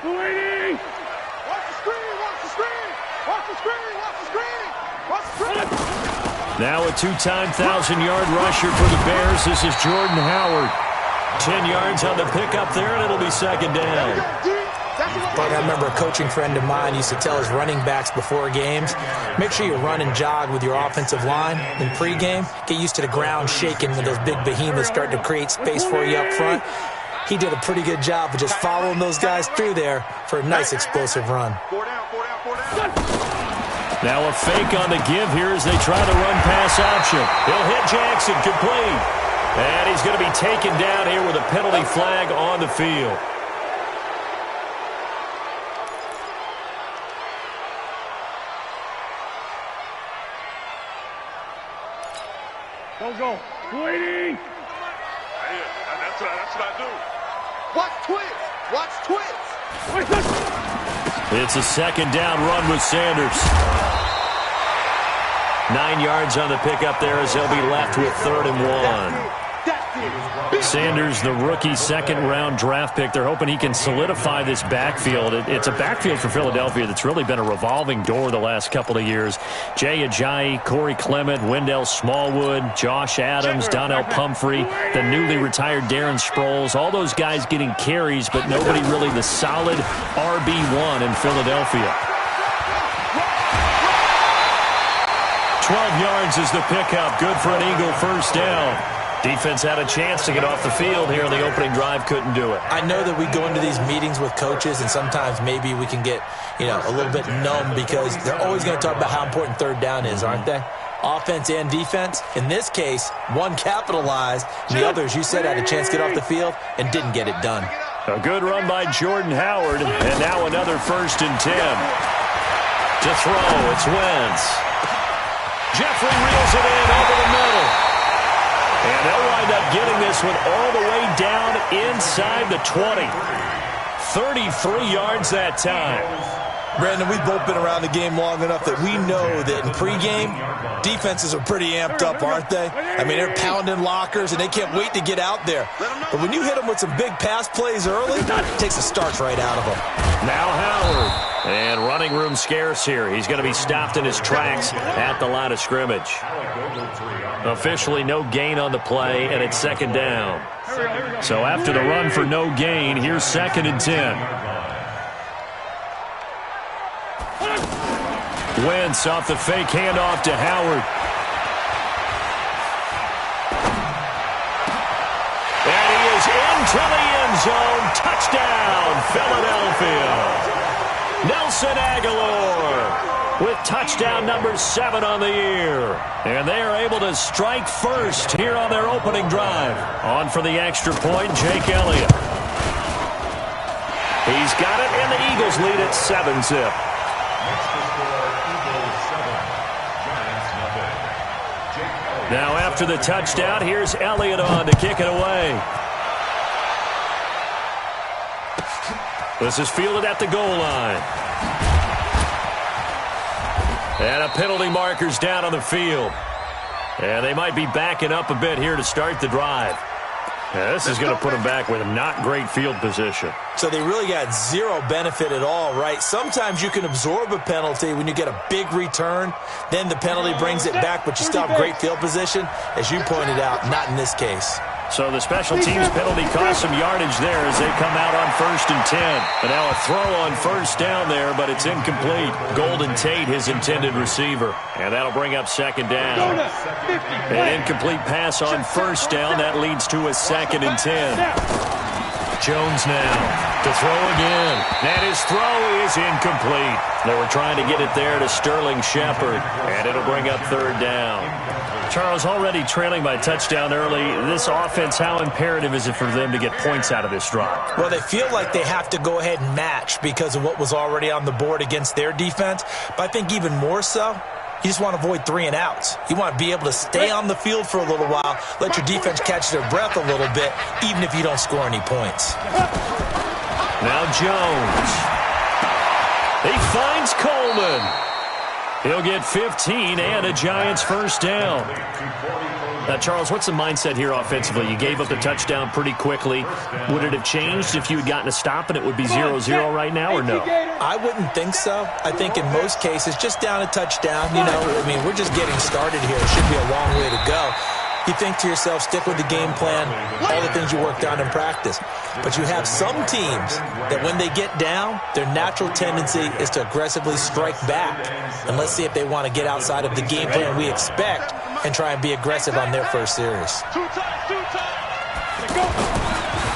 Waiting. Watch the screen. Watch the screen. Watch the screen. Watch the screen. Watch the screen. Now a two-time 1,000-yard rusher for the Bears. This is Jordan Howard. 10 yards on the pickup there, and it'll be second down. But I remember a coaching friend of mine used to tell his running backs before games, make sure you run and jog with your offensive line in pregame. Get used to the ground shaking when those big behemoths start to create space for you up front. He did a pretty good job of just following those guys through there for a nice explosive run. Now a fake on the give here as they try to run pass option. He'll hit Jackson, complete. And he's going to be taken down here with a penalty flag on the field. Don't go. Waiting. That's what I do. Watch twits. Watch twits. It's a second down run with Sanders. 9 yards on the pickup there as they'll be left with 3rd and 1. Sanders, the rookie second-round draft pick. They're hoping he can solidify this backfield. It's a backfield for Philadelphia that's really been a revolving door the last couple of years. Jay Ajayi, Corey Clement, Wendell Smallwood, Josh Adams, Donnell Pumphrey, the newly retired Darren Sproles. All those guys getting carries, but nobody really the solid RB1 in Philadelphia. 12 yards is the pickup. Good for an Eagle first down. Defense had a chance to get off the field here in the opening drive, couldn't do it. I know that we go into these meetings with coaches, and sometimes maybe we can get, a little bit numb because they're always going to talk about how important 3rd down is, aren't they? Offense and defense. In this case, one capitalized, and the others, you said, had a chance to get off the field and didn't get it done. A good run by Jordan Howard, and now another 1st and 10. To throw, it's Wentz. Jeffrey reels it in over the middle. And they'll wind up getting this one all the way down inside the 20. 33 yards that time. Brandon, we've both been around the game long enough that we know that in pregame, defenses are pretty amped up, aren't they? I mean, they're pounding lockers, and they can't wait to get out there. But when you hit them with some big pass plays early, it takes the starch right out of them. Now Howard. And running room scarce here. He's going to be stopped in his tracks at the line of scrimmage. Officially no gain on the play, and it's second down. So after the run for no gain, here's 2nd and 10. Wentz off the fake handoff to Howard. And he is into the end zone. Touchdown, Philadelphia. Nelson Aguilar with touchdown number 7 on the year. And they are able to strike first here on their opening drive. On for the extra point, Jake Elliott. He's got it, and the Eagles lead at 7-zip. Now after the touchdown, here's Elliott on to kick it away. This is fielded at the goal line. And a penalty marker's down on the field. And they might be backing up a bit here to start the drive. Yeah, this is going to put them back with not great field position. So they really got zero benefit at all, right? Sometimes you can absorb a penalty when you get a big return. Then the penalty brings it back, but you still have great field position. As you pointed out, not in this case. So the special teams penalty cost some yardage there as they come out on 1st and 10. And now a throw on first down there, but it's incomplete. Golden Tate, his intended receiver. And that'll bring up 2nd down. An incomplete pass on first down. That leads to a 2nd and 10. Jones now to throw again. And his throw is incomplete. They were trying to get it there to Sterling Shepard. And it'll bring up 3rd down. Charles, already trailing by touchdown early. This offense, how imperative is it for them to get points out of this drive? Well, they feel like they have to go ahead and match because of what was already on the board against their defense. But I think even more so, you just want to avoid 3 and outs. You want to be able to stay on the field for a little while, let your defense catch their breath a little bit, even if you don't score any points. Now Jones. He finds Coleman. He'll get 15 and a Giants first down. Now, Charles, what's the mindset here offensively? You gave up the touchdown pretty quickly. Would it have changed if you had gotten a stop and it would be 0-0 right now, or no? I wouldn't think so. I think in most cases, just down a touchdown, we're just getting started here. It should be a long way to go. You think to yourself, stick with the game plan, all the things you worked on in practice. But you have some teams that when they get down, their natural tendency is to aggressively strike back. And let's see if they want to get outside of the game plan we expect and try and be aggressive on their first series.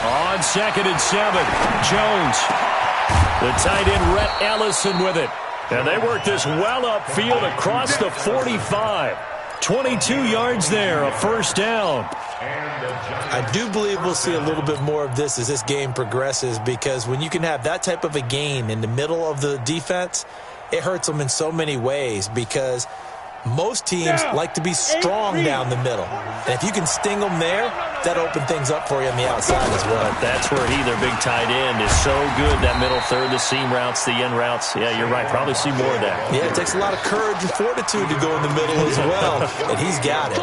On 2nd and 7, Jones. The tight end, Rhett Ellison, with it. And they work this well upfield across the 45. 22 yards there, a first down. I do believe we'll see a little bit more of this as this game progresses, because when you can have that type of a gain in the middle of the defense, it hurts them in so many ways, because most teams like to be strong down the middle. And if you can sting them there, that'll open things up for you on the outside as well. But that's where their big tight end, is so good, that middle third, the seam routes, the end routes. Yeah, you're right. Probably see more of that. Yeah, it takes a lot of courage and fortitude to go in the middle as well, and he's got it.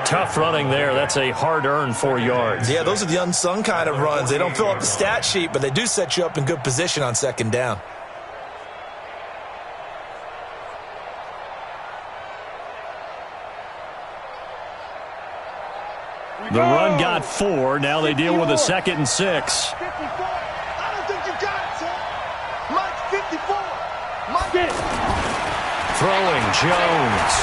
Tough running there. That's a hard-earned 4 yards. Yeah, those are the unsung kind of runs. They don't fill up the stat sheet, but they do set you up in good position on 2nd down. The run got 4. Now they deal with a 2nd and 6. 54. I don't think you got it, sir. Mike 54. Mike it. Throwing, Jones.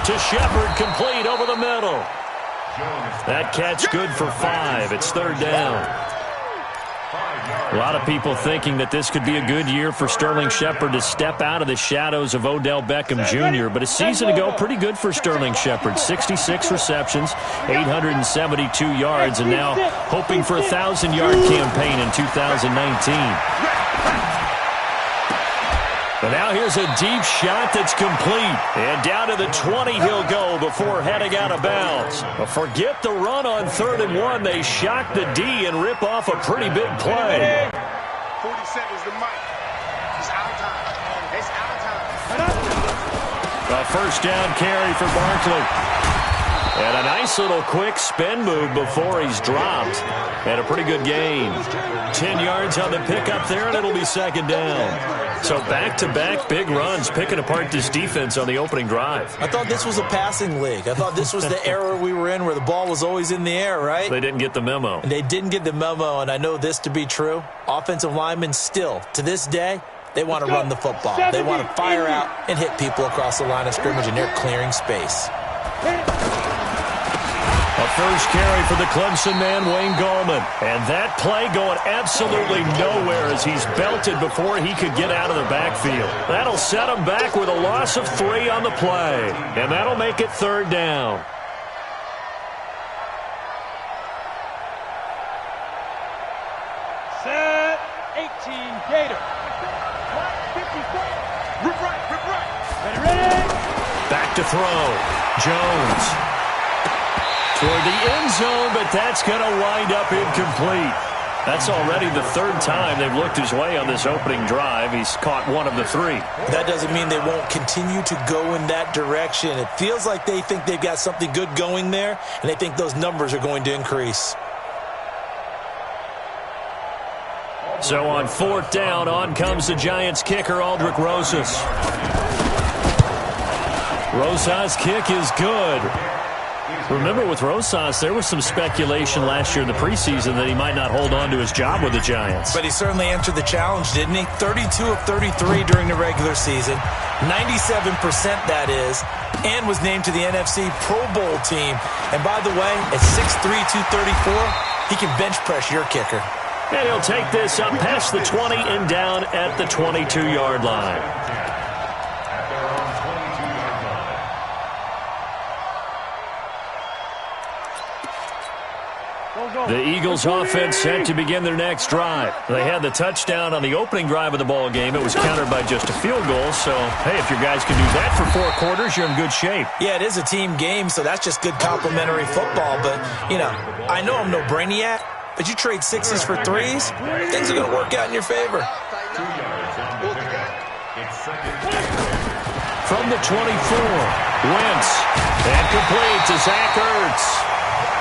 To Shepard, complete over the middle. That catch good for 5. It's 3rd down. A lot of people thinking that this could be a good year for Sterling Shepard to step out of the shadows of Odell Beckham Jr., but a season ago, pretty good for Sterling Shepard. 66 receptions, 872 yards, and now hoping for a 1,000-yard campaign in 2019. But now here's a deep shot that's complete. And down to the 20 he'll go before heading out of bounds. But forget the run on 3rd and 1. They shock the D and rip off a pretty big play. 40 seconds to Mike. It's out of time. It's out of time. A first down carry for Barkley. And a nice little quick spin move before he's dropped. And a pretty good gain. 10 yards on the pickup there, and it'll be 2nd down. So back-to-back big runs, picking apart this defense on the opening drive. I thought this was a passing league. I thought this was the era we were in where the ball was always in the air, right? They didn't get the memo. And they didn't get the memo, and I know this to be true. Offensive linemen still, to this day, they want to run the football. They want to fire out and hit people across the line of scrimmage, and they're clearing space. A first carry for the Clemson man, Wayne Gallman. And that play going absolutely nowhere as he's belted before he could get out of the backfield. That'll set him back with a loss of 3 on the play. And that'll make it 3rd down. Set 18 Gator. 54. Rip right, rip right. Ready. Back to throw. Jones. Toward the end zone, but that's going to wind up incomplete. That's already the 3rd time they've looked his way on this opening drive. He's caught 1 of the 3. That doesn't mean they won't continue to go in that direction. It feels like they think they've got something good going there, and they think those numbers are going to increase. So on 4th down, on comes the Giants kicker, Aldrick Rosas. Rosas' kick is good. Remember, with Rosas, there was some speculation last year in the preseason that he might not hold on to his job with the Giants. But he certainly answered the challenge, didn't he? 32 of 33 during the regular season, 97% that is, and was named to the NFC Pro Bowl team. And by the way, at 6'3", 234, he can bench press your kicker. And he'll take this up past the 20 and down at the 22-yard line. The Eagles offense set to begin their next drive. They had the touchdown on the opening drive of the ball game. It was countered by just a field goal. So, hey, if your guys can do that for 4 quarters, you're in good shape. Yeah, it is a team game, so that's just good complimentary football. But, I know I'm no brainiac, but you trade 6s for 3s, things are going to work out in your favor. From the 24, Wentz, and complete to Zach Ertz.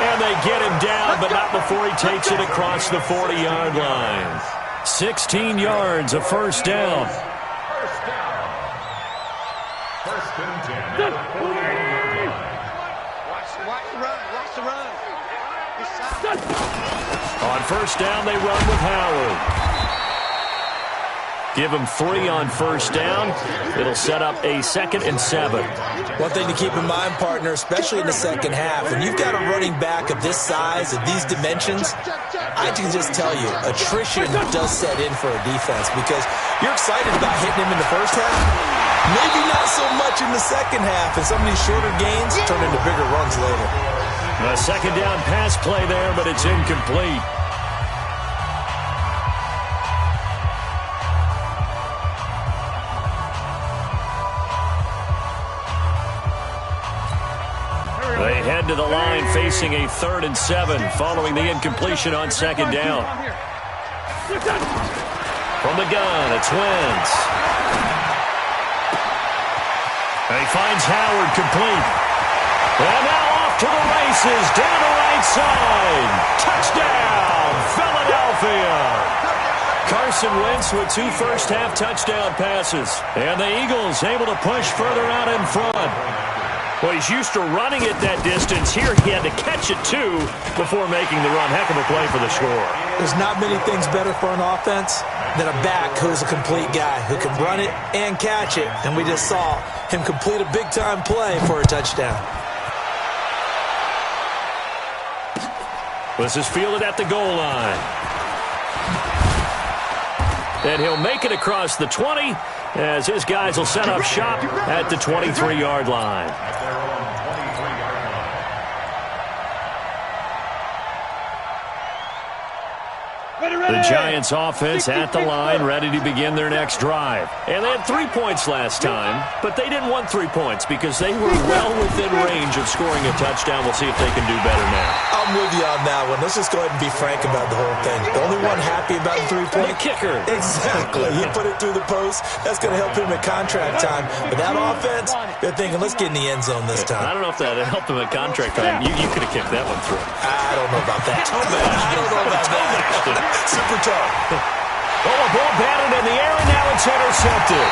And they get him down, but not before he takes it across the 40-yard line. 16 yards, a first down. First and 10. Watch the run. On first down, they run with Howard. Give him 3 on first down. It'll set up a 2nd and 7. One thing to keep in mind, partner, especially in the second half, when you've got a running back of this size, of these dimensions, I can just tell you, attrition does set in for a defense because you're excited about hitting him in the first half. Maybe not so much in the second half, and some of these shorter gains turn into bigger runs later. A second down pass play there, but it's incomplete. They head to the line facing a 3rd and 7 following the incompletion on second down. From the gun, it's Wentz. He finds Howard complete. And now off to the races, down the right side. Touchdown, Philadelphia. Carson Wentz with 2 first-half touchdown passes. And the Eagles able to push further out in front. Well, he's used to running it that distance. Here he had to catch it, too, before making the run. Heck of a play for the score. There's not many things better for an offense than a back who's a complete guy, who can run it and catch it. And we just saw him complete a big-time play for a touchdown. This is fielded at the goal line. And he'll make it across the 20 as his guys will set up shop at the 23-yard line. The Giants offense at the line, ready to begin their next drive. And they had 3 points last time, but they didn't want 3 points because they were well within range of scoring a touchdown. We'll see if they can do better now. I'm with you on that one. Let's just go ahead and be frank about the whole thing. The only one happy about the 3-point? The kicker. Exactly. He put it through the post. That's going to help him at contract time. But that offense, they're thinking, let's get in the end zone this time. I don't know if that helped him at contract time. You could have kicked that one through. I don't know about that. I don't know about that. Super toe. Oh, a ball batted in the air, and now it's intercepted.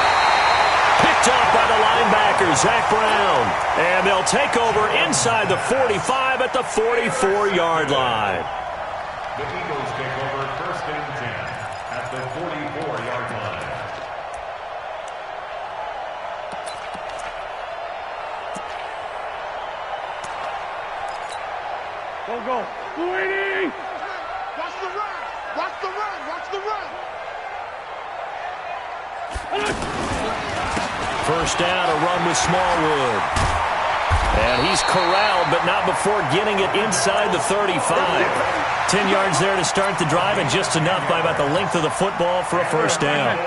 Picked up by the linebacker, Zach Brown. And they'll take over inside the 45 at the 44-yard line. The Eagles take over 1st and 10 at the 44-yard line. Go. Waiting. Watch the run. Watch the run. Watch the run. First down, a run with Smallwood. And he's corralled, but not before getting it inside the 35. 10 yards there to start the drive, and just enough by about the length of the football for a first down.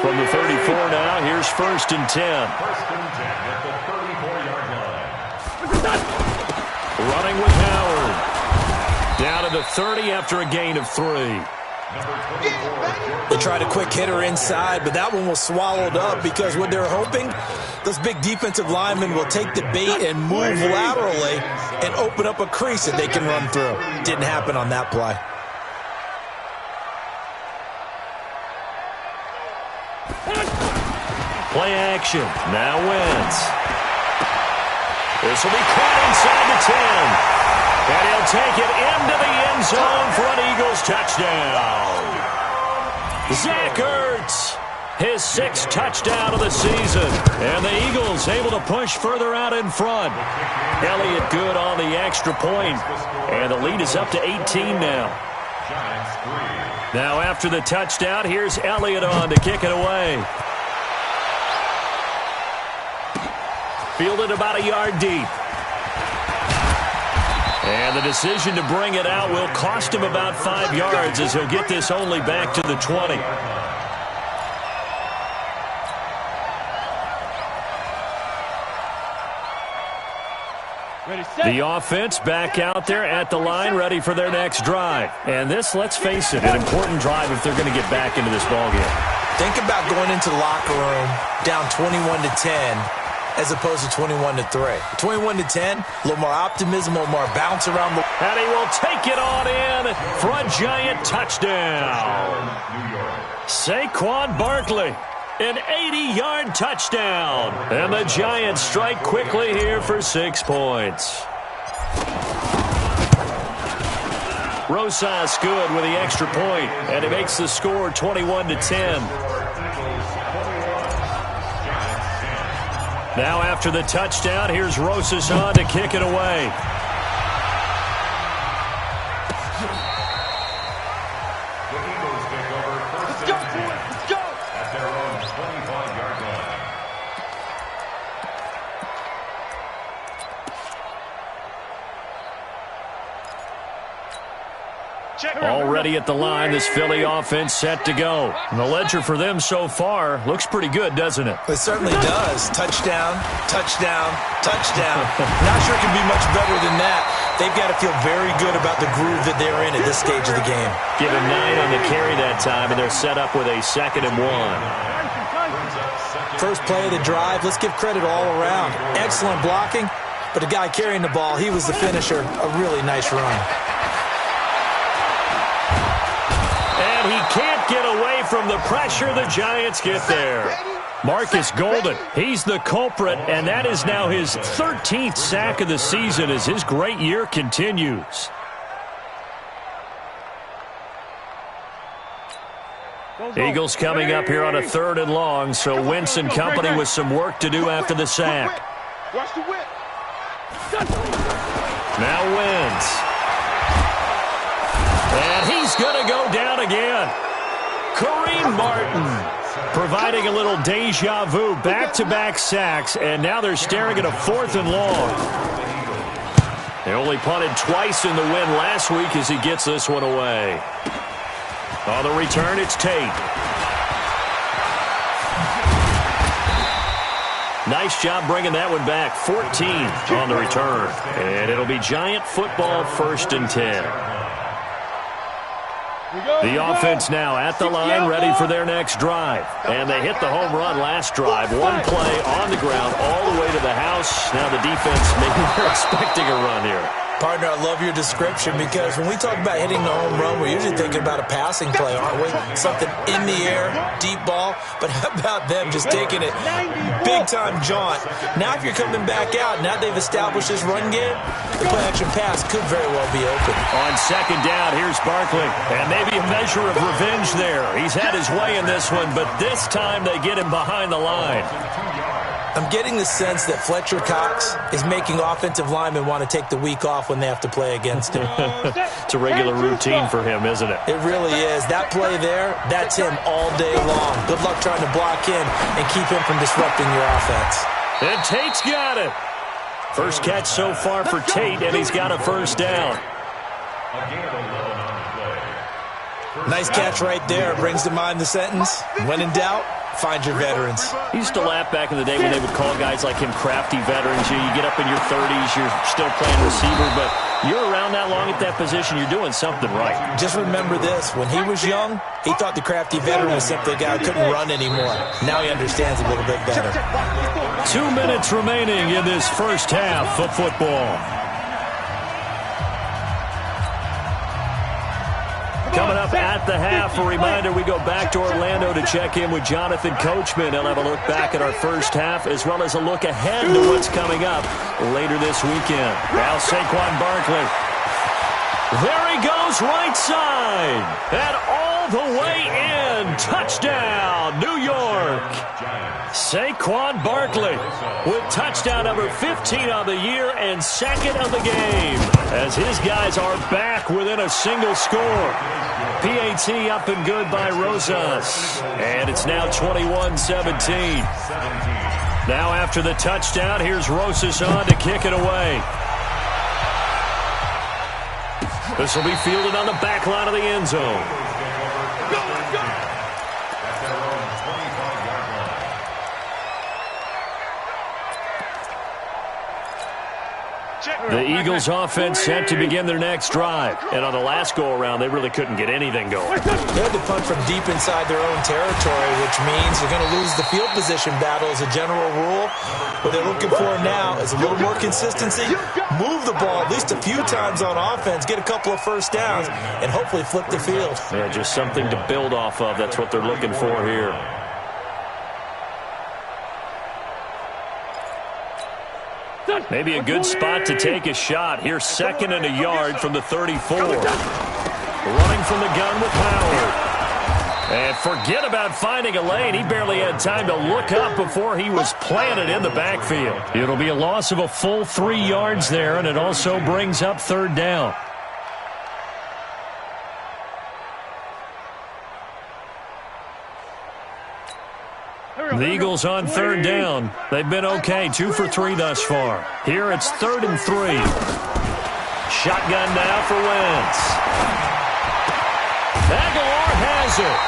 From the 34 now, here's 1st and 10. 1st and 10 at the 34-yard line. Running with Howard. Down to the 30 after a gain of 3. They tried a quick hitter inside, but that one was swallowed up because what they're hoping, those big defensive linemen will take the bait and move laterally and open up a crease that they can run through. Didn't happen on that play. Play action. Now Wentz. This will be caught inside the 10. And he'll take it into the end zone for an Eagles touchdown. Zach Ertz, his 6th touchdown of the season. And the Eagles able to push further out in front. Elliott good on the extra point. And the lead is up to 18 now. Now after the touchdown, here's Elliott on to kick it away. Fielded about a yard deep. And the decision to bring it out will cost him about 5 yards as he'll get this only back to the 20. The offense back out there at the line, ready for their next drive. And this, let's face it, an important drive if they're going to get back into this ballgame. Think about going into the locker room down 21-10 as opposed to 21-3. 21-10, a little more optimism, a little more bounce around the... And he will take it on in for a Giant touchdown. Saquon Barkley, an 80-yard touchdown. And the Giants strike quickly here for 6 points. Rosas good with the extra point, and it makes the score 21-10. Now after the touchdown, here's Rosas on to kick it away. The Eagles take over first and 10 at their own 25-yard line. Already at the line, this Philly offense set to go. And the ledger for them so far looks pretty good, doesn't it? It certainly does. Touchdown, touchdown, touchdown. Not sure it can be much better than that. They've got to feel very good about the groove that they're in at this stage of the game. Give him 9 on the carry that time, and they're set up with a 2nd and 1. First play of the drive, let's give credit all around. Excellent blocking, but the guy carrying the ball, he was the finisher. A really nice run. And he can't get away from the pressure. The Giants get there. Marcus Golden, he's the culprit, and that is now his 13th sack of the season as his great year continues. Eagles coming up here on a 3rd and long, so Wentz and company with some work to do after the sack. Watch the whip. Now Wentz. And he's going to go down again. Kareem Martin providing a little deja vu, back-to-back sacks, and now they're staring at a 4th and long. They only punted twice in the win last week as he gets this one away. On the return, it's Tate. Nice job bringing that one back. 14 on the return. And it'll be Giant football 1st and 10. The offense now at the line, ready for their next drive. And they hit the home run last drive. One play on the ground all the way to the house. Now the defense maybe they're expecting a run here. Partner, I love your description because when we talk about hitting the home run, we're usually thinking about a passing play, aren't we? Something in the air, deep ball. But how about them just taking it big-time jaunt? Now if you're coming back out, now they've established this run game, the play-action pass could very well be open. On 2nd down, here's Barkley. And maybe a measure of revenge there. He's had his way in this one, but this time they get him behind the line. I'm getting the sense that Fletcher Cox is making offensive linemen want to take the week off when they have to play against him. It's a regular routine for him, isn't it? It really is. That play there, that's him all day long. Good luck trying to block him and keep him from disrupting your offense. And Tate's got it. First catch so far for Tate, and he's got a 1st down. Nice catch right there. Brings to mind the sentence, when in doubt, find your veterans. He used to laugh back in the day when they would call guys like him crafty veterans. You get up in your 30s, you're still playing receiver, but you're around that long at that position, you're doing something right. Just remember this. When he was young, he thought the crafty veteran was simply a guy who couldn't run anymore. Now he understands a little bit better. 2 minutes remaining in this first half of football. Coming up at the half, a reminder, we go back to Orlando to check in with Jonathan Coachman. He'll have a look back at our first half as well as a look ahead to what's coming up later this weekend. Now Saquon Barkley. There he goes, right side. And all the way in. Touchdown, New York. Saquon Barkley with touchdown number 15 on the year and 2nd of the game as his guys are back within a single score. PAT up and good by Rosas. And it's now 21-17. Now after the touchdown, here's Rosas on to kick it away. This will be fielded on the back line of the end zone. The Eagles offense set to begin their next drive. And on the last go-around, they really couldn't get anything going. They had to punt from deep inside their own territory, which means they're going to lose the field position battle as a general rule. What they're looking for now is a little more consistency, move the ball at least a few times on offense, get a couple of first downs, and hopefully flip the field. Yeah, just something to build off of. That's what they're looking for here. Maybe a good spot to take a shot. Here's 2nd and a yard from the 34. Running from the gun with Howard. And forget about finding a lane. He barely had time to look up before he was planted in the backfield. It'll be a loss of a full 3 yards there, and it also brings up 3rd down. The Eagles on 3rd down. They've been okay, 2 for 3 thus far. Here it's 3rd and 3. Shotgun now for Wentz. Aguilar has it.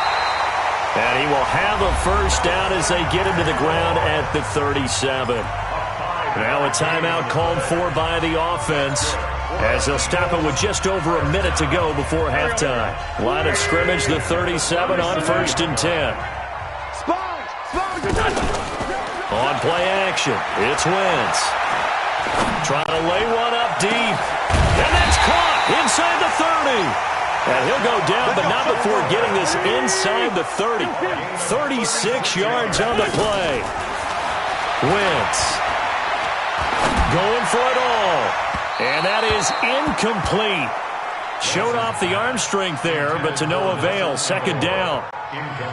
And he will have a first down as they get into the ground at the 37. Now a timeout called for by the offense, as they'll stop it with just over a minute to go before halftime. Line of scrimmage, the 37 on 1st and 10. On play action, it's Wentz. Trying to lay one up deep. And that's caught inside the 30. And he'll go down, but not before getting this inside the 30. 36 yards on the play. Wentz going for it all. And that is incomplete. Showed off the arm strength there, but to no avail. 2nd down.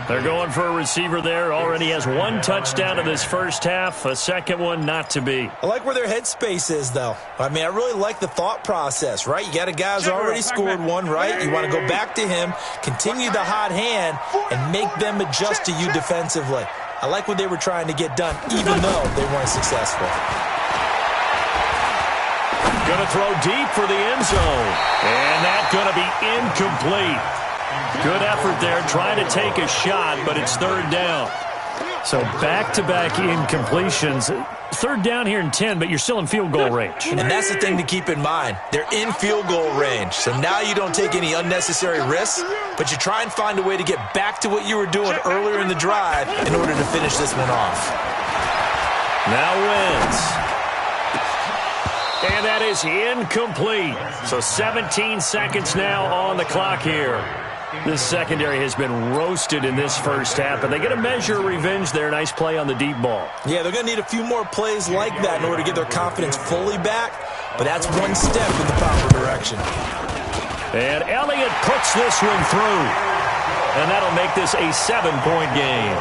They're going for a receiver there. Already has 1 touchdown in this first half. A 2nd one not to be. I like where their headspace is, though. I mean, I really like the thought process, right? You got a guy who's already scored 1, right? You want to go back to him, continue the hot hand, and make them adjust to you defensively. I like what they were trying to get done, even though they weren't successful. Going to throw deep for the end zone. And that's going to be incomplete. Good effort there, trying to take a shot, but it's 3rd down. So back-to-back incompletions. 3rd down here in 10, but you're still in field goal range. And that's the thing to keep in mind. They're in field goal range. So now you don't take any unnecessary risks, but you try and find a way to get back to what you were doing earlier in the drive in order to finish this one off. Now Wentz. And that is incomplete. So 17 seconds now on the clock here. This secondary has been roasted in this first half, but they get a measure of revenge there. Nice play on the deep ball. Yeah, they're going to need a few more plays like that in order to get their confidence fully back, but that's one step in the proper direction. And Elliott puts this one through. And that'll make this a 7-point game.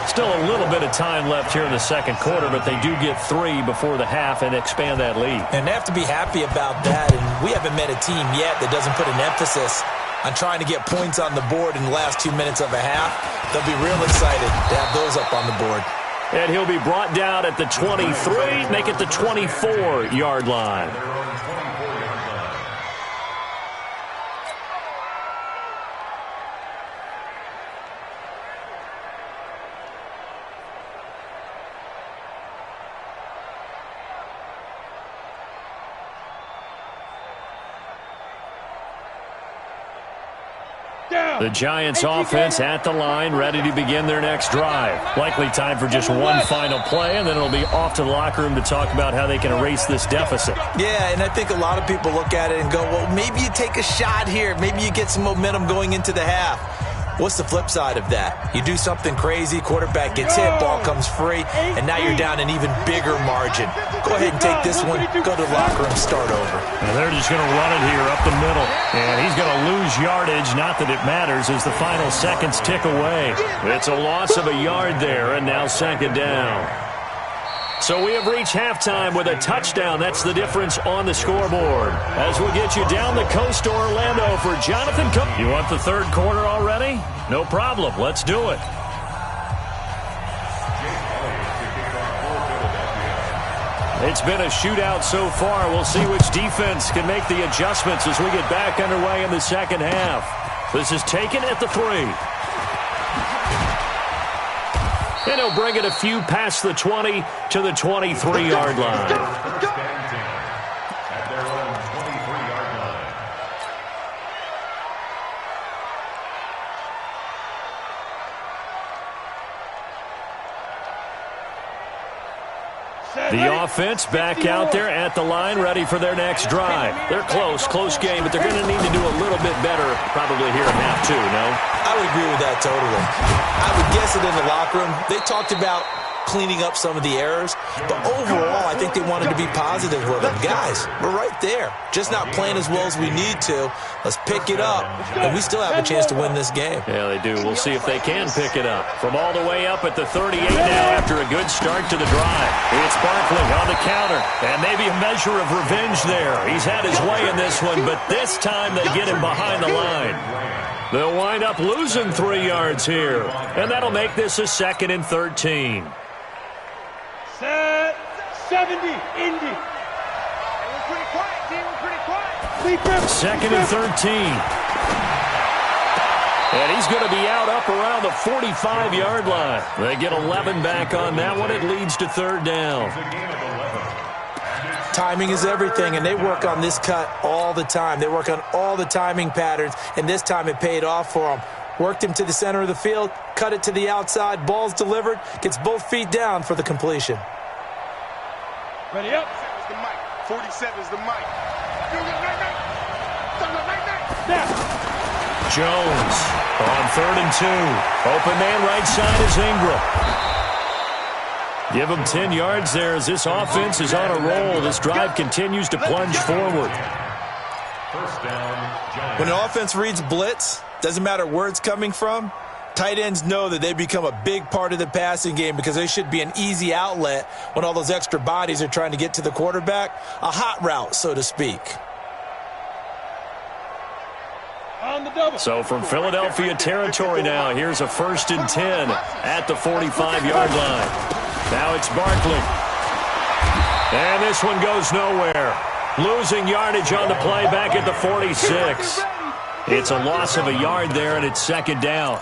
Still a little bit of time left here in the second quarter, but they do get 3 before the half and expand that lead. And they have to be happy about that, and we haven't met a team yet that doesn't put an emphasis on trying to get points on the board in the last 2 minutes of a half. They'll be real excited to have those up on the board. And he'll be brought down at the 23, make it the 24-yard line. The Giants offense at the line, ready to begin their next drive. Likely time for just one final play, and then it'll be off to the locker room to talk about how they can erase this deficit. Yeah, and I think a lot of people look at it and go, well, maybe you take a shot here. Maybe you get some momentum going into the half. What's the flip side of that? You do something crazy, quarterback gets hit, ball comes free, and now you're down an even bigger margin. Go ahead and take this one, go to the locker room, start over. And they're just going to run it here up the middle. And he's going to lose yardage, not that it matters, as the final seconds tick away. It's a loss of a yard there, and now 2nd down. So we have reached halftime with a touchdown. That's the difference on the scoreboard. As we get you down the coast to Orlando for Jonathan Cook. You want the third quarter already? No problem. Let's do it. It's been a shootout so far. We'll see which defense can make the adjustments as we get back underway in the second half. This is taken at the 3. And he'll bring it a few past the 20 to the 23-yard line. The offense back out there at the line, ready for their next drive. They're close game, but they're going to need to do a little bit better probably here in half two, no? I would agree with that totally. I would guess it in the locker room. They talked about cleaning up some of the errors, but overall, I think they wanted to be positive with them. Guys, we're right there. Just not playing as well as we need to. Let's pick it up, and we still have a chance to win this game. Yeah, they do. We'll see if they can pick it up. From all the way up at the 38 now after a good start to the drive. It's Barkley on the counter, and maybe a measure of revenge there. He's had his way in this one, but this time they get him behind the line. They'll wind up losing 3 yards here, and that'll make this a 2nd and 13. Set 70, Indy. We're pretty quiet, team. We're pretty quiet. 2nd and 13. And he's going to be out up around the 45-yard line. They get 11 back on that one. It leads to 3rd down. Timing is everything, and they work on this cut all the time. They work on all the timing patterns, and this time it paid off for them. Worked him to the center of the field, cut it to the outside, ball's delivered, gets both feet down for the completion. Ready up. 47 is the mic. Jones on 3rd and 2. Open man right side is Ingram. Give him 10 yards there as this offense is on a roll. This drive continues to plunge forward. First down, Giants. When an offense reads blitz, doesn't matter where it's coming from, tight ends know that they become a big part of the passing game because they should be an easy outlet when all those extra bodies are trying to get to the quarterback. A hot route, so to speak. On the double. So from Philadelphia territory now, here's a 1st and 10 at the 45-yard line. Now it's Barkley. And this one goes nowhere. Losing yardage on the play back at the 46. It's a loss of a yard there, and it's 2nd down.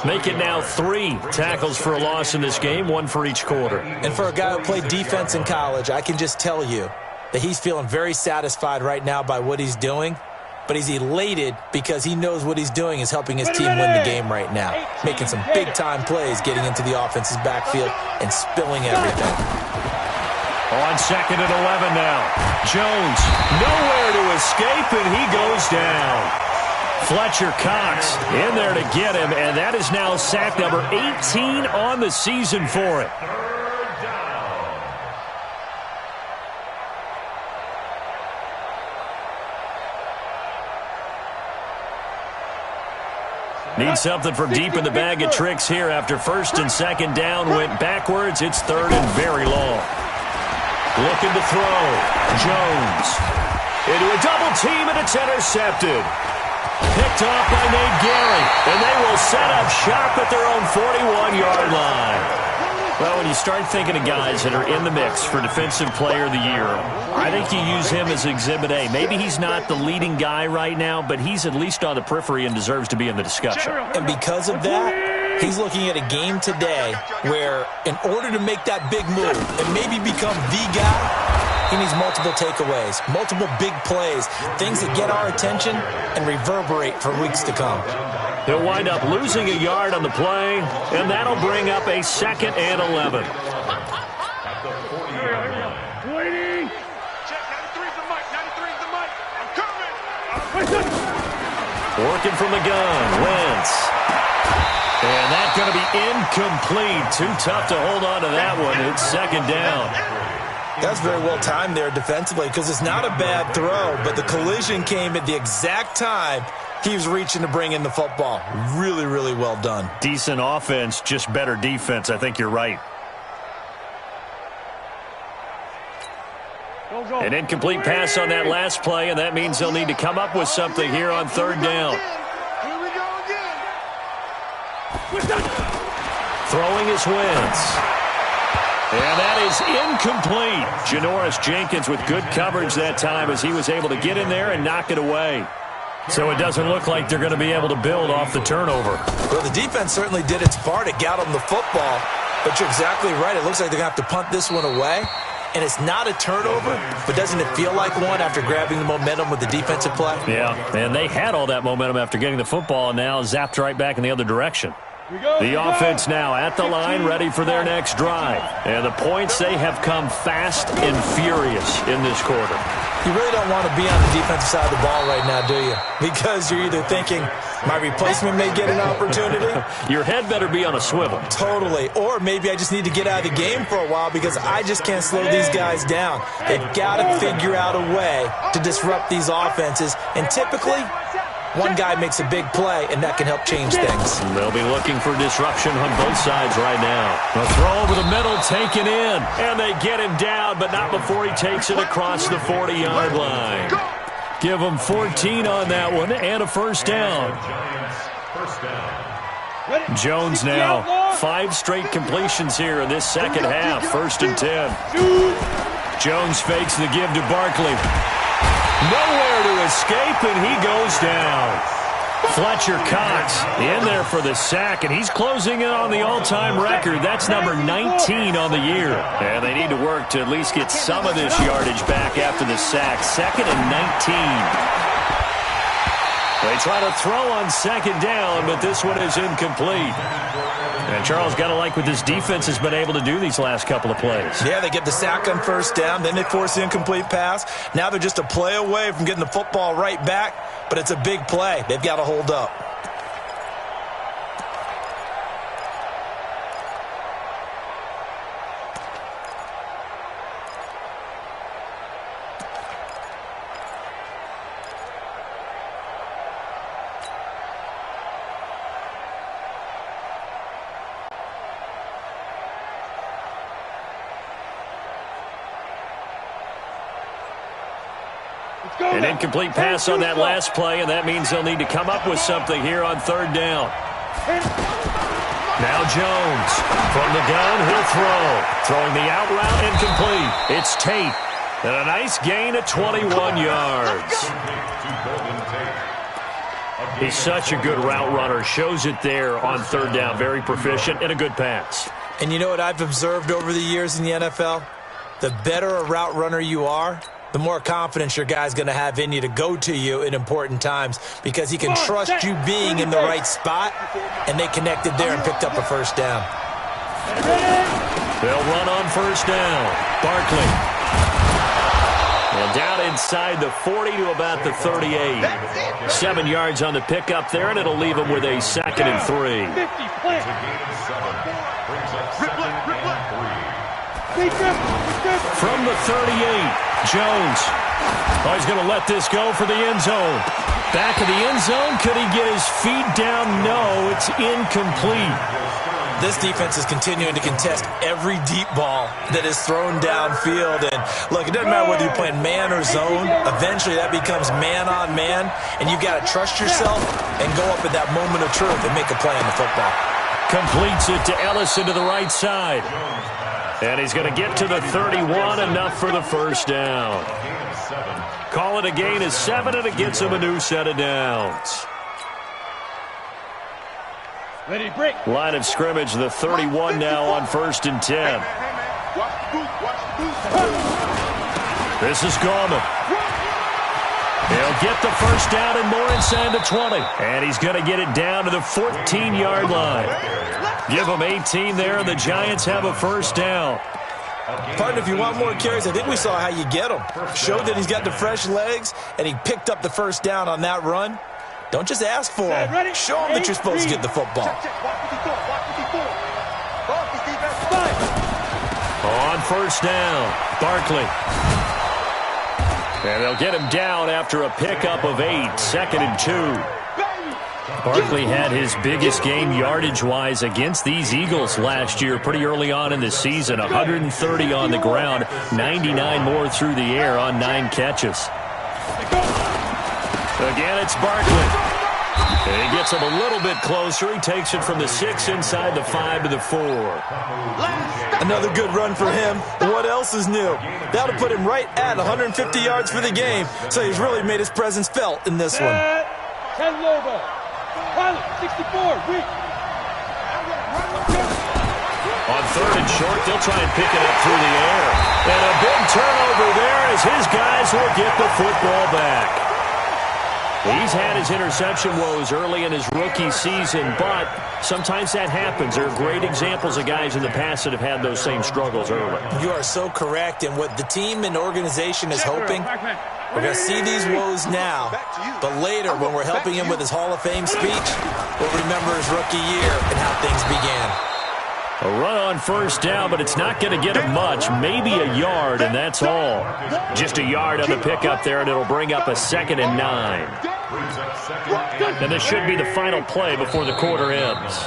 Make it now 3 tackles for a loss in this game, 1 for each quarter. And for a guy who played defense in college, I can just tell you that he's feeling very satisfied right now by what he's doing. But he's elated because he knows what he's doing is helping his team win the game right now. Making some big-time plays, getting into the offense's backfield and spilling everything. On 2nd and 11 now. Jones, nowhere to escape, and he goes down. Fletcher Cox in there to get him, and that is now sack number 18 on the season for it. Need something from deep in the bag of tricks here after 1st and 2nd down went backwards. It's 3rd and very long. Looking to throw. Jones into a double team, and it's intercepted. Picked off by Nate Gary, and they will set up shop at their own 41-yard line. Well, when you start thinking of guys that are in the mix for Defensive Player of the Year, I think you use him as Exhibit A. Maybe he's not the leading guy right now, but he's at least on the periphery and deserves to be in the discussion. And because of that, he's looking at a game today where in order to make that big move and maybe become the guy, he needs multiple takeaways, multiple big plays, things that get our attention and reverberate for weeks to come. He'll wind up losing a yard on the play, and that'll bring up a 2nd and 11. Waiting. Check, 93's the mic. 93's the mic. I'm coming. Working from the gun, Wentz. And that's going to be incomplete. Too tough to hold on to that one. It's 2nd down. That's very well timed there defensively because it's not a bad throw, but the collision came at the exact time he was reaching to bring in the football. Really, really well done. Decent offense, just better defense. I think you're right. An incomplete pass on that last play, and that means they'll need to come up with something here on 3rd down. Here we go again. Throwing his Wentz. And that is incomplete. Janoris Jenkins with good coverage that time as he was able to get in there and knock it away. So it doesn't look like they're going to be able to build off the turnover. Well, the defense certainly did its part. It got them the football. But you're exactly right. It looks like they're going to have to punt this one away. And it's not a turnover, but doesn't it feel like one after grabbing the momentum with the defensive play? Yeah, and they had all that momentum after getting the football and now zapped right back in the other direction. The offense now at the line, ready for their next drive. And the points, they have come fast and furious in this quarter. You really don't want to be on the defensive side of the ball right now, do you? Because you're either thinking, my replacement may get an opportunity. Your head better be on a swivel. Totally. Or maybe I just need to get out of the game for a while because I just can't slow these guys down. They've got to figure out a way to disrupt these offenses. And typically, one guy makes a big play, and that can help change things. They'll be looking for disruption on both sides right now. A throw over the middle, taken in. And they get him down, but not before he takes it across the 40-yard line. Give him 14 on that one and a first down. Jones now. 5 straight completions here in this second half. 1st and 10. Jones fakes the give to Barkley. Nowhere to escape, and he goes down. Fletcher Cox in there for the sack, and he's closing in on the all-time record. That's number 19 on the year. And they need to work to at least get some of this yardage back after the sack. 2nd and 19. They try to throw on 2nd down, but this one is incomplete. And Charles, got to like what this defense has been able to do these last couple of plays. Yeah, they get the sack on 1st down, then they force the incomplete pass. Now they're just a play away from getting the football right back, but it's a big play. They've got to hold up. An incomplete pass on that last play, and that means they'll need to come up with something here on 3rd down. Now Jones. From the gun, he'll throw. Throwing the out route, incomplete. It's Tate. And a nice gain of 21 yards. He's such a good route runner. Shows it there on 3rd down. Very proficient and a good pass. And you know what I've observed over the years in the NFL? The better a route runner you are, the more confidence your guy's going to have in you to go to you in important times because he can trust you being in the right spot, and they connected there and picked up a 1st down. They'll run on 1st down. Barkley. And down inside the 40 to about the 38. 7 yards on the pickup there, and it'll leave him with a 2nd and 3. From the 38, Jones. Oh, he's going to let this go for the end zone. Back of the end zone. Could he get his feet down? No, it's incomplete. This defense is continuing to contest every deep ball that is thrown downfield. And look, it doesn't matter whether you're playing man or zone. Eventually that becomes man on man, and you've got to trust yourself and go up at that moment of truth and make a play on the football. Completes it to Ellison to the right side. And he's going to get to the 31, enough for the 1st down. Call it a gain of 7, and it gets him a new set of downs. Ready, break. Line of scrimmage, the 31 now on 1st and 10. This is Gorman. He'll get the 1st down and more inside the 20. And he's going to get it down to the 14-yard line. Give him 18 there, and the Giants have a 1st down. Partner, if you want more carries, I think we saw how you get him. Showed that he's got the fresh legs, and he picked up the 1st down on that run. Don't just ask for him. Show him that you're supposed to get the football. On 1st down, Barkley. And they'll get him down after a pickup of 8, 2nd and 2. Barkley had his biggest game yardage-wise against these Eagles last year pretty early on in the season. 130 on the ground, 99 more through the air on 9 catches. Again, it's Barkley. And he gets him a little bit closer. He takes it from the 6 inside the 5 to the 4. Another good run for him. What else is new? That'll put him right at 150 yards for the game, so he's really made his presence felt in this one. 10 logo. Pilot, 64, weak. On 3rd and short, they'll try and pick it up through the air. And a big turnover there as his guys will get the football back. He's had his interception woes early in his rookie season, but sometimes that happens. There are great examples of guys in the past that have had those same struggles early. You are so correct, and what the team and organization is hoping, we're going to see these woes now, but later when we're helping him with his Hall of Fame speech, we'll remember his rookie year and how things began. A run on first down, but it's not going to get him much. Maybe a yard, and that's all. Just a yard on the pickup there, and it'll bring up a 2nd and 9. And this should be the final play before the quarter ends.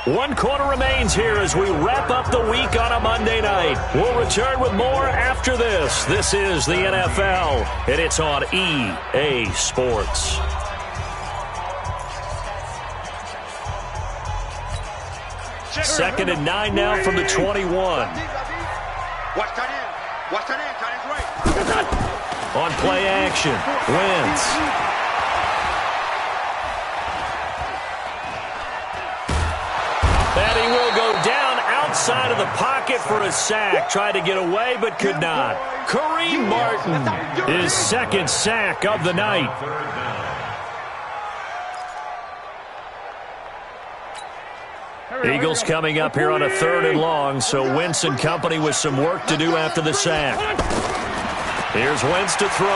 1 quarter remains here as we wrap up the week on a Monday night. We'll return with more after this. This is the NFL, and it's on EA Sports. Second and 9 now from the 21. Watch tight end. Watch tight end. Tight end's right. On play action, Wentz. And he will go down outside of the pocket for a sack. Tried to get away, but could not. Kareem Martin, his 2nd sack of the night. Eagles coming up here on a 3rd and long, so Wentz and company with some work to do after the sack. Here's Wentz to throw.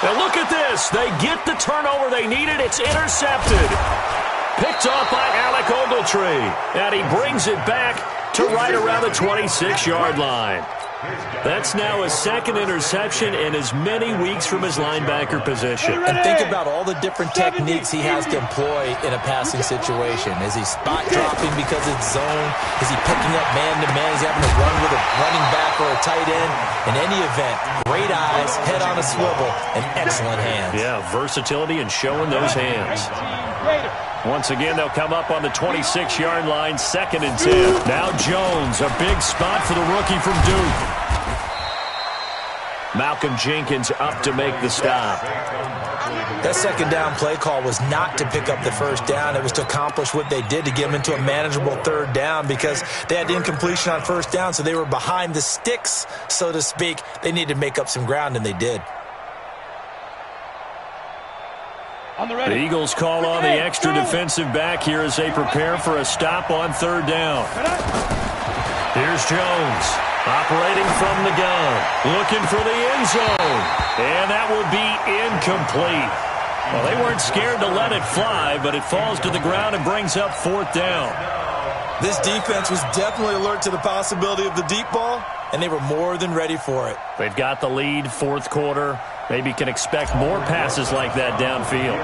Now look at this. They get the turnover they needed. It's intercepted. Picked off by Alec Ogletree. And he brings it back to right around the 26-yard line. That's now his 2nd interception in as many weeks from his linebacker position. And think about all the different techniques he has to employ in a passing situation. Is he spot dropping because it's zone? Is he picking up man-to-man? Is he having to run with a running back or a tight end? In any event, great eyes, head on a swivel, and excellent hands. Yeah, versatility and showing those hands. Once again, they'll come up on the 26-yard line, 2nd and 10. Now Jones, a big spot for the rookie from Duke. Malcolm Jenkins up to make the stop. That 2nd down play call was not to pick up the 1st down. It was to accomplish what they did to get them into a manageable 3rd down because they had incompletion on 1st down, so they were behind the sticks, so to speak. They needed to make up some ground, and they did. The Eagles call on the extra defensive back here as they prepare for a stop on 3rd down. Here's Jones, operating from the gun, looking for the end zone, and that will be incomplete. Well, they weren't scared to let it fly, but it falls to the ground and brings up 4th down. This defense was definitely alert to the possibility of the deep ball, and they were more than ready for it. They've got the lead, 4th quarter. Maybe can expect more passes like that downfield.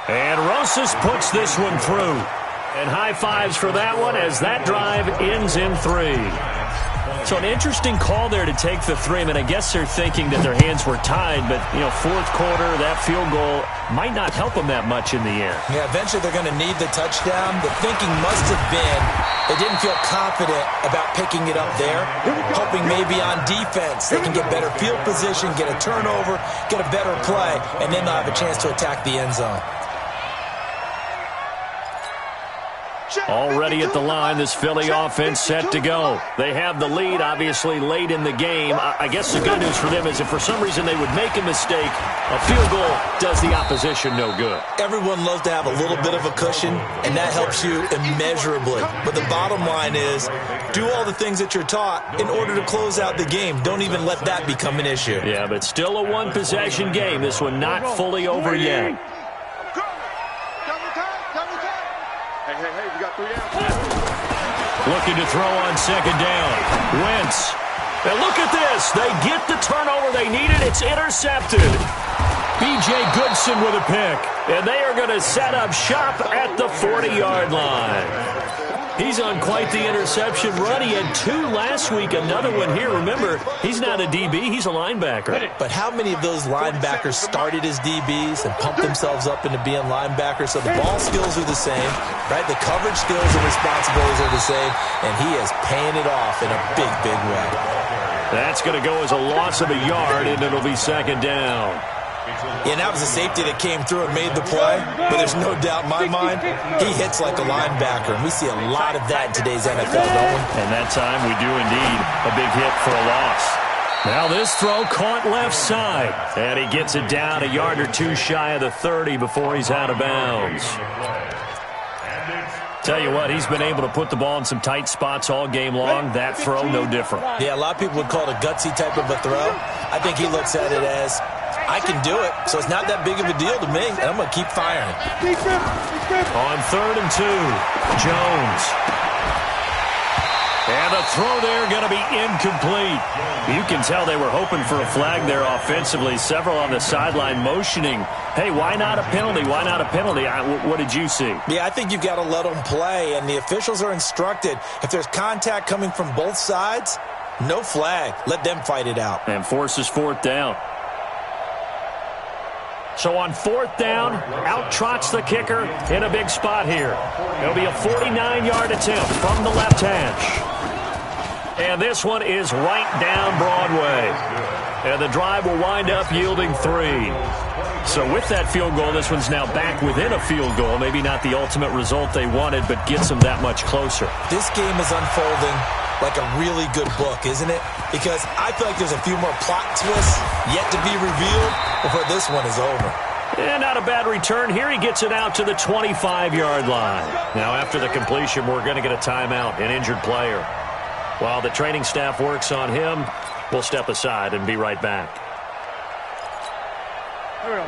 And Rosas puts this one through. And high fives for that one as that drive ends in 3. So an interesting call there to take the 3. I mean, I guess they're thinking that their hands were tied, but, 4th quarter, that field goal might not help them that much in the end. Yeah, eventually they're going to need the touchdown. The thinking must have been they didn't feel confident about picking it up there, hoping maybe on defense they can get better field position, get a turnover, get a better play, and then they'll have a chance to attack the end zone. Already at the line, this Philly offense set to go. They have the lead, obviously, late in the game. I guess the good news for them is if for some reason they would make a mistake, a field goal does the opposition no good. Everyone loves to have a little bit of a cushion, and that helps you immeasurably. But the bottom line is, do all the things that you're taught in order to close out the game. Don't even let that become an issue. Yeah, but still a one-possession game. This one not fully over yet. Hey, we got 3 down. Looking to throw on 2nd down. Wentz. Now look at this. They get the turnover they needed. It's intercepted. B.J. Goodson with a pick. And they are going to set up shop at the 40-yard line. He's on quite the interception run. He had 2 last week, another one here. Remember, he's not a DB, he's a linebacker. But how many of those linebackers started as DBs and pumped themselves up into being linebackers? So the ball skills are the same, right? The coverage skills and responsibilities are the same, and he is paying it off in a big, big way. That's going to go as a loss of a yard, and it'll be 2nd down. Yeah, and that was a safety that came through and made the play, but there's no doubt in my mind, he hits like a linebacker, and we see a lot of that in today's NFL, don't we? And that time we do indeed a big hit for a loss. Now this throw caught left side, and he gets it down a yard or two shy of the 30 before he's out of bounds. Tell you what, he's been able to put the ball in some tight spots all game long. That throw, no different. Yeah, a lot of people would call it a gutsy type of a throw. I think he looks at it as, I can do it, so it's not that big of a deal to me, and I'm going to keep firing. On 3rd and 2, Jones. And the throw there going to be incomplete. You can tell they were hoping for a flag there offensively. Several on the sideline motioning, hey, why not a penalty? Why not a penalty? What did you see? Yeah, I think you've got to let them play, and the officials are instructed. If there's contact coming from both sides, no flag. Let them fight it out. And forces 4th down. So on 4th down, out trots the kicker in a big spot here. It'll be a 49-yard attempt from the left hash. And this one is right down Broadway. And the drive will wind up yielding 3. So with that field goal, this one's now back within a field goal. Maybe not the ultimate result they wanted, but gets them that much closer. This game is unfolding like a really good book, isn't it? Because I feel like there's a few more plot twists yet to be revealed before this one is over. And not a bad return. Here he gets it out to the 25-yard line. Now after the completion, we're going to get a timeout, an injured player. While the training staff works on him, we'll step aside and be right back.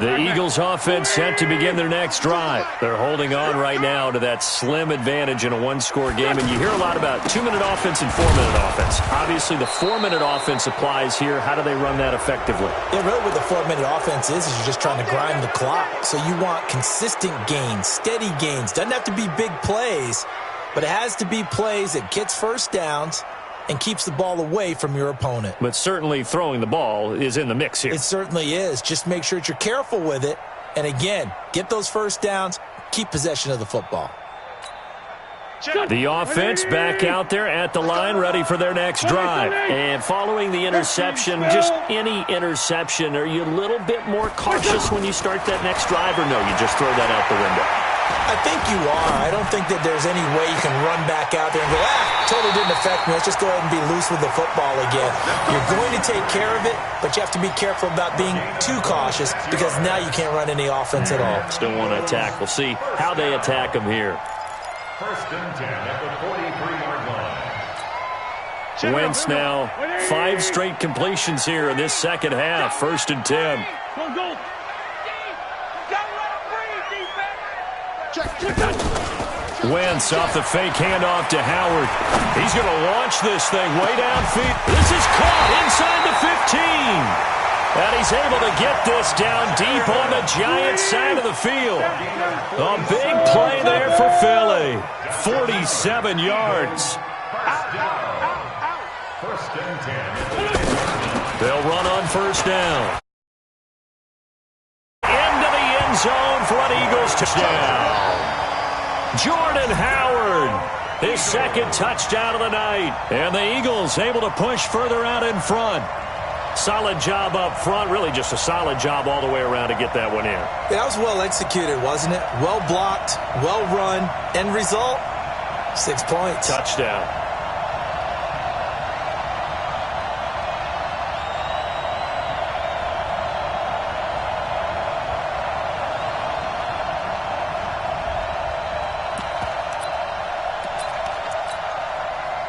The Eagles offense set to begin their next drive. They're holding on right now to that slim advantage in a one-score game. And you hear a lot about 2-minute offense and 4-minute offense. Obviously, the 4-minute offense applies here. How do they run that effectively? Yeah, really what the 4-minute offense is you're just trying to grind the clock. So you want consistent gains, steady gains. Doesn't have to be big plays, but it has to be plays that gets first downs and keeps the ball away from your opponent. But certainly throwing the ball is in the mix here. It certainly is. Just make sure that you're careful with it. And again, get those first downs, keep possession of the football. The offense back out there at the line, ready for their next drive. And following the interception, just any interception, are you a little bit more cautious when you start that next drive, or no, you just throw that out the window? I think you are. I don't think that there's any way you can run back out there and go, totally didn't affect me. Let's just go ahead and be loose with the football again. You're going to take care of it, but you have to be careful about being too cautious because now you can't run any offense at all. Still want to attack. We'll see how they attack them here. 1st and 10 at the 43-yard line. Wentz now 5 straight completions here in this second half. 1st and 10. Wentz off the fake handoff to Howard. He's going to launch this thing way downfield. This is caught inside the 15. And he's able to get this down deep on the Giants side of the field. A big play there for Philly. 47 yards. 1st and 10. They'll run on 1st down. Into the end zone for an Eagles touchdown. Jordan Howard, his 2nd touchdown of the night. And the Eagles able to push further out in front. Solid job up front, really just a solid job all the way around to get that one in. That was well executed, wasn't it? Well blocked, well run. End result, 6 points. Touchdown.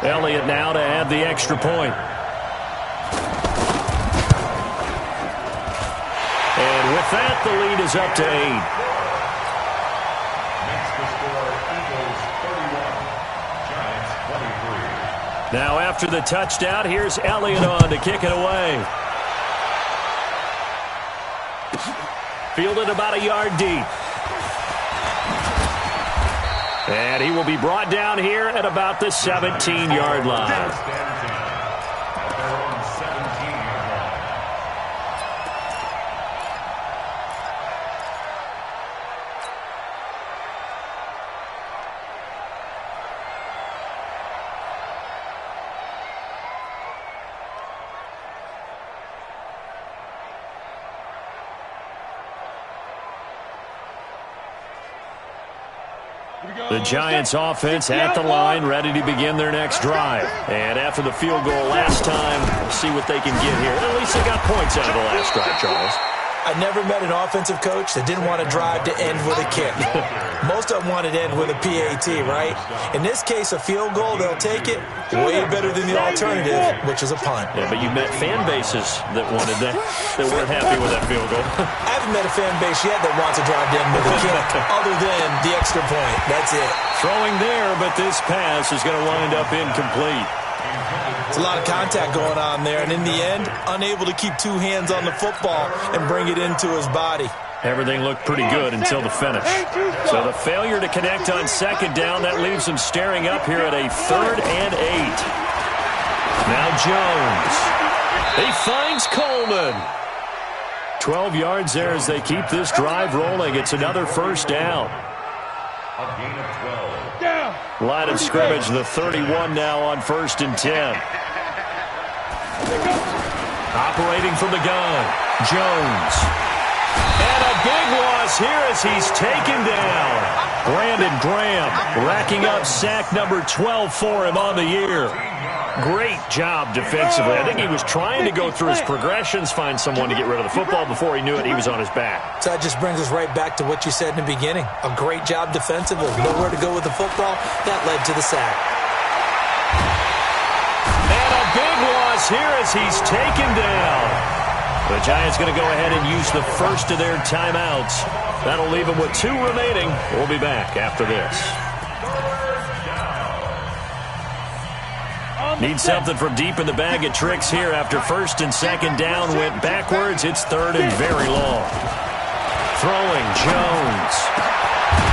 Elliott now to add the extra point. And with that, the lead is up to 8. Makes the score Eagles 31, Giants 23. Now after the touchdown, here's Elliott on to kick it away. Fielded about a yard deep. And he will be brought down here at about the 17-yard line. The Giants offense at the line, ready to begin their next drive. And after the field goal last time, we'll see what they can get here. At least they got points out of the last drive, Charles. I never met an offensive coach that didn't want to drive to end with a kick. Most of them wanted to end with a PAT, right? In this case, a field goal, they'll take it way better than the alternative, which is a punt. Yeah, but you met fan bases that wanted that weren't happy with that field goal. I haven't met a fan base yet that wants to drive to end with a kick other than the extra point. That's it. Throwing there, but this pass is going to wind up incomplete. It's a lot of contact going on there, and in the end, unable to keep two hands on the football and bring it into his body. Everything looked pretty good until the finish. So the failure to connect on second down, that leaves them staring up here at a 3rd and 8. Now Jones. He finds Coleman. 12 yards there as they keep this drive rolling. It's another first down. A gain of 12. Line of scrimmage, the 31 now on 1st and 10. Operating from the gun, Jones. And a big loss here as he's taken down. Brandon Graham racking up sack number 12 for him on the year. Great job defensively. I think he was trying to go through his progressions, find someone to get rid of the football. Before he knew it, he was on his back. So that just brings us right back to what you said in the beginning. A great job defensively. Nowhere to go with the football. That led to the sack. And a big loss here as he's taken down. The Giants going to go ahead and use the first of their timeouts. That'll leave them with 2 remaining. We'll be back after this. Need something from deep in the bag of tricks here after 1st and 2nd down went backwards. It's 3rd and very long. Throwing, Jones.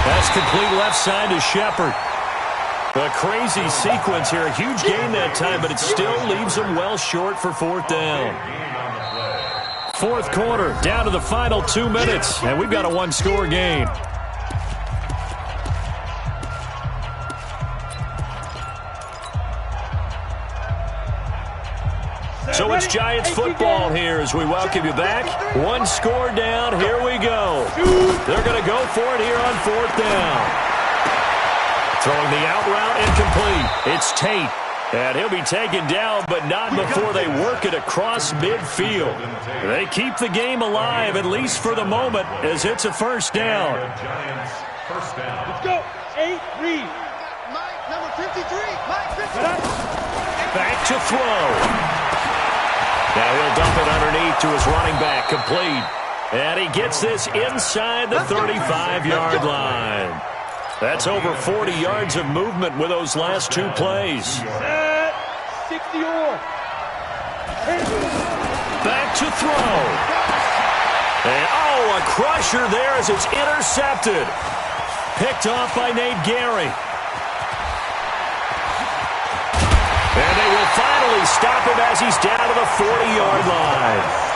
That's complete left side to Shepard. A crazy sequence here. A huge gain that time, but it still leaves them well short for 4th down. 4th quarter, down to the final 2 minutes, and we've got a 1-score game. So it's Giants football here as we welcome you back. 1 score down. Here we go. They're going to go for it here on 4th down. Throwing the out route incomplete. It's Tate. And he'll be taken down, but not before they work it across midfield. They keep the game alive, at least for the moment, as it's a 1st down. Giants, 1st down. Let's go. 8, read. Mike, number 53. Mike, 53. Back to throw. Now he'll dump it underneath to his running back, complete. And he gets this inside the 35-yard line. That's over 40 yards of movement with those last 2 plays. 60 or. Back to throw. And, oh, a crusher there as it's intercepted. Picked off by Nate Gary. And they will finally stop him as he's down to the 40-yard line.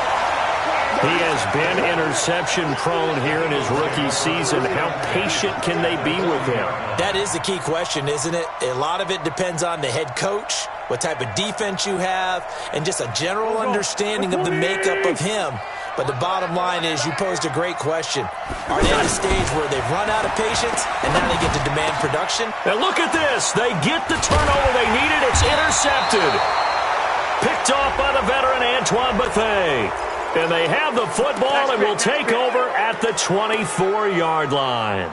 He has been interception-prone here in his rookie season. How patient can they be with him? That is the key question, isn't it? A lot of it depends on the head coach, what type of defense you have, and just a general understanding of the makeup of him. But the bottom line is you posed a great question. Are they at a stage where they've run out of patience, and now they get to demand production? And look at this. They get the turnover they needed. It's intercepted. Picked off by the veteran Antoine Bethea. And they have the football and will take over at the 24-yard line.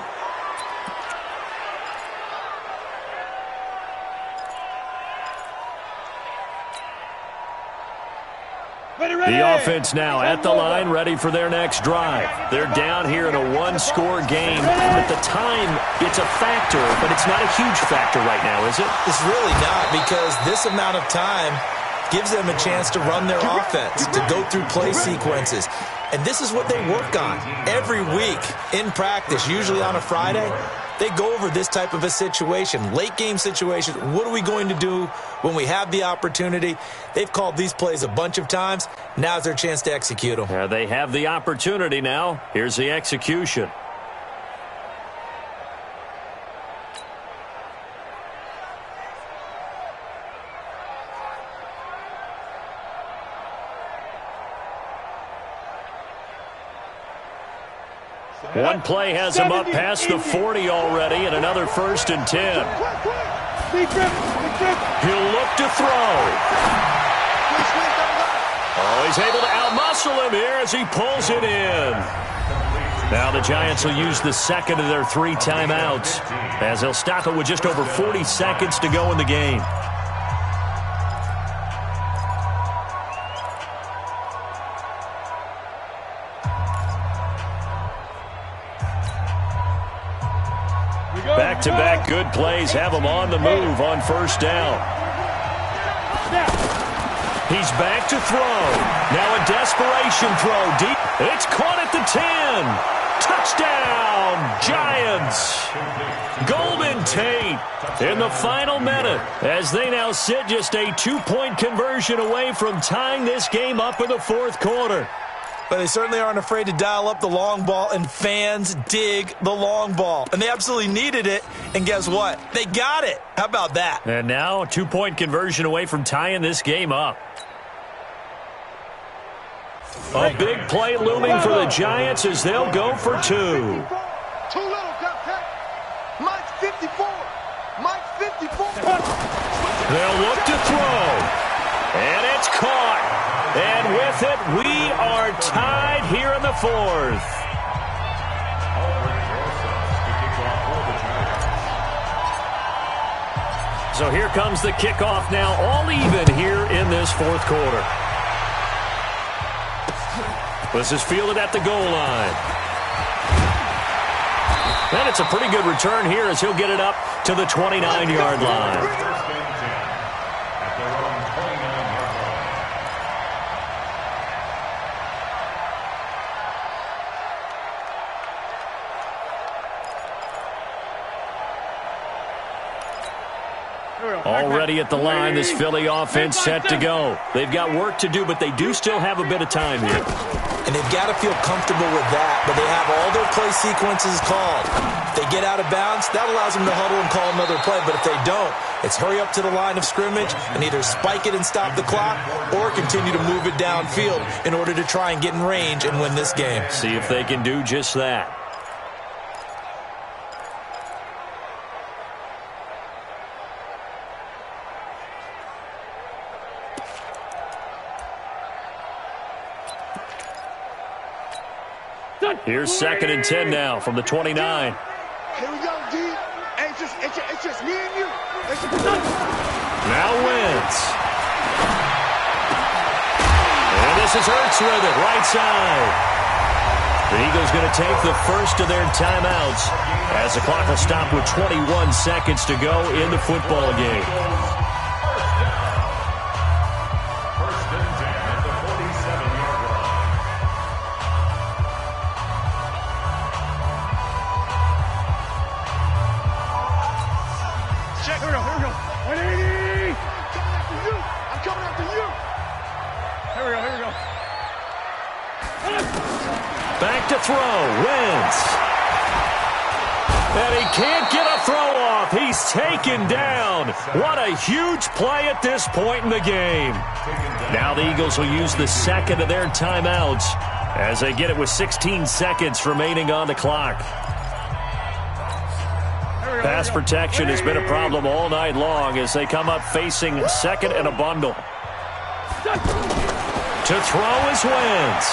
The offense now at the line, ready for their next drive. They're down here in a 1-score game. At the time, it's a factor, but it's not a huge factor right now, is it? It's really not, because this amount of time gives them a chance to run their offense, to go through play sequences. And this is what they work on every week in practice, usually on a Friday. They go over this type of a situation, late game situation. What are we going to do when we have the opportunity? They've called these plays a bunch of times. Now's their chance to execute them. They have the opportunity now. Here's the execution. One play has him up past the 40 already, and another 1st and 10. He'll look to throw. Oh, he's able to outmuscle him here as he pulls it in. Now the Giants will use the second of their 3 timeouts, as they'll stop it with just over 40 seconds to go in the game. Back-to-back good plays have him on the move on 1st down. He's back to throw. Now a desperation throw deep. It's caught at the 10. Touchdown, Giants. Golden Tate in the final minute as they now sit just a 2-point conversion away from tying this game up in the 4th quarter. But they certainly aren't afraid to dial up the long ball, and fans dig the long ball. And they absolutely needed it, and guess what? They got it. How about that? And now a 2-point conversion away from tying this game up. A big play looming for the Giants as they'll go for 2. Too little, Cat. Mike's 54. Mike's 54. They'll look to throw. And it's caught. And with it, we are tied here in the 4th. So here comes the kickoff now, all even here in this 4th quarter. This is fielded at the goal line. And it's a pretty good return here as he'll get it up to the 29-yard line. Already at the line, this Philly offense set to go. They've got work to do, but they do still have a bit of time here. And they've got to feel comfortable with that, but they have all their play sequences called. If they get out of bounds, that allows them to huddle and call another play, but if they don't, it's hurry up to the line of scrimmage and either spike it and stop the clock or continue to move it downfield in order to try and get in range and win this game. See if they can do just that. Here's 2nd and 10 now from the 29. Here we go, D. It's just me and you. Now Wentz. And this is Hurts with it, right side. The Eagles going to take the first of their timeouts as the clock will stop with 21 seconds to go in the football game. Back to throw, Wentz. And he can't get a throw off. He's taken down. What a huge play at this point in the game. Now the Eagles will use the second of their timeouts as they get it with 16 seconds remaining on the clock. Pass protection has been a problem all night long as they come up facing 2nd and a bundle. To throw is Wentz.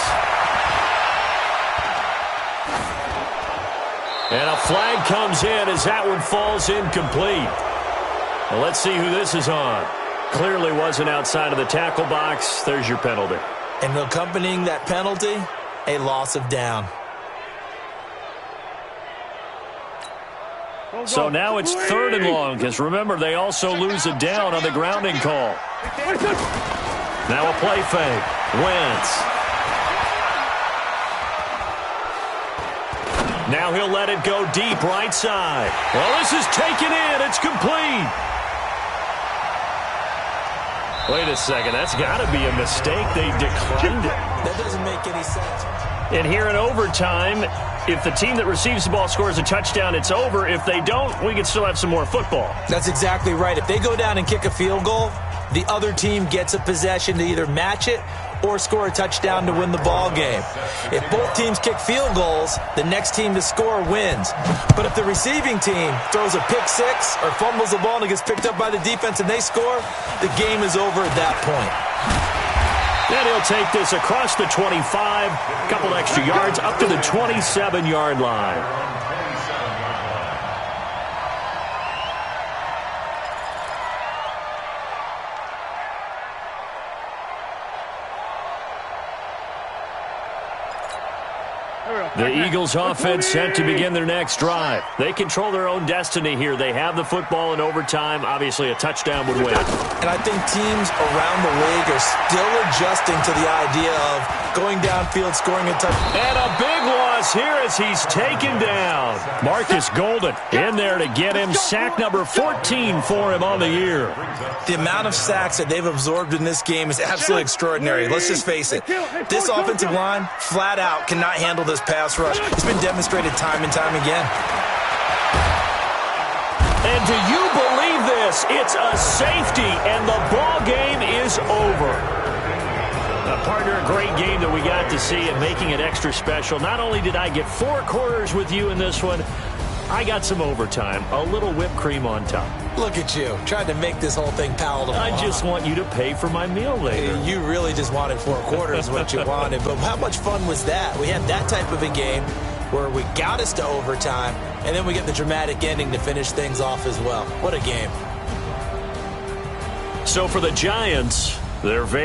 And a flag comes in as that one falls incomplete. Well, let's see who this is on. Clearly wasn't outside of the tackle box. There's your penalty. And accompanying that penalty, a loss of down. So now it's 3rd and long because remember they also lose a down on the grounding call. Now a play fake. Wentz. Now he'll let it go deep right side. Well, this is taken in. It's complete. Wait a second. That's got to be a mistake. They declined it. That doesn't make any sense. And here in overtime, if the team that receives the ball scores a touchdown, it's over. If they don't, we can still have some more football. That's exactly right. If they go down and kick a field goal, the other team gets a possession to either match it or score a touchdown to win the ball game. If both teams kick field goals, the next team to score wins. But if the receiving team throws a pick six or fumbles the ball and it gets picked up by the defense and they score, the game is over at that point. Then he'll take this across the 25, a couple extra yards up to the 27-yard line. The Eagles offense set to begin their next drive. They control their own destiny here. They have the football in overtime. Obviously, a touchdown would win. And I think teams around the league are still adjusting to the idea of going downfield, scoring a touchdown. And a big loss here as he's taken down. Marcus Golden in there to get him. Sack number 14 for him on the year. The amount of sacks that they've absorbed in this game is absolutely extraordinary. Let's just face it. This offensive line, flat out, cannot handle this pass rush. It's been demonstrated time and time again. And do you believe this? It's a safety, and the ball game is over. Partner, a great game that we got to see and making it extra special. Not only did I get 4 quarters with you in this one, I got some overtime, a little whipped cream on top. Look at you, trying to make this whole thing palatable. I just want you to pay for my meal later. You really just wanted 4 quarters what you wanted, but how much fun was that? We had that type of a game where we got us to overtime, and then we get the dramatic ending to finish things off as well. What a game. So for the Giants, they're very